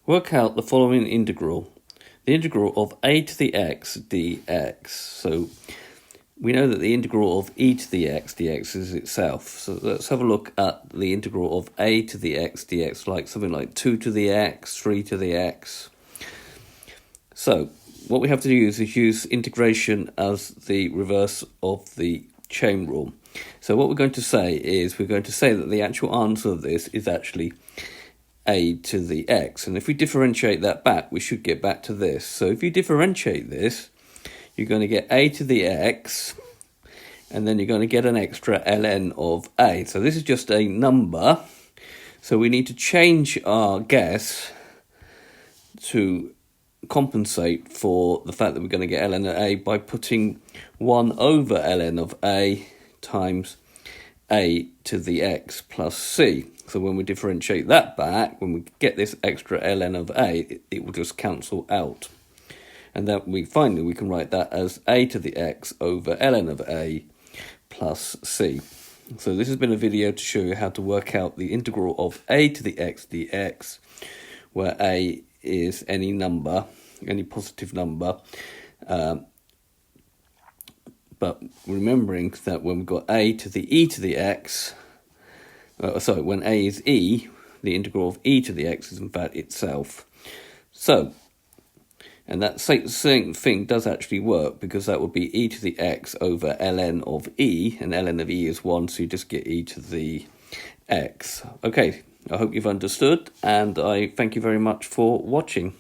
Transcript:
Work out the following integral. The integral of a to the x dx. So we know that the integral of e to the x dx is itself. So let's have a look at the integral of a to the x dx, like something like 2 to the x, 3 to the x. So what we have to do is use integration as the reverse of the chain rule. So what we're going to say is that the actual answer of this is actually a to the x. And if we differentiate that back, we should get back to this. So if you differentiate this, you're going to get a to the x, and then you're going to get an extra ln of a. So this is just a number. So we need to change our guess to compensate for the fact that we're going to get ln of a by putting 1 over ln of a times a to the x plus c. So when we differentiate that back, when we get this extra ln of a, it will just cancel out. And then we can write that as a to the x over ln of a plus c. So this has been a video to show you how to work out the integral of a to the x dx, where a is any number, any positive number. But remembering that when we've got a to the e to the x, when a is e, the integral of e to the x is in fact itself. So, and that same thing does actually work, because that would be e to the x over ln of e, and ln of e is 1, so you just get e to the x. Okay, I hope you've understood, and I thank you very much for watching.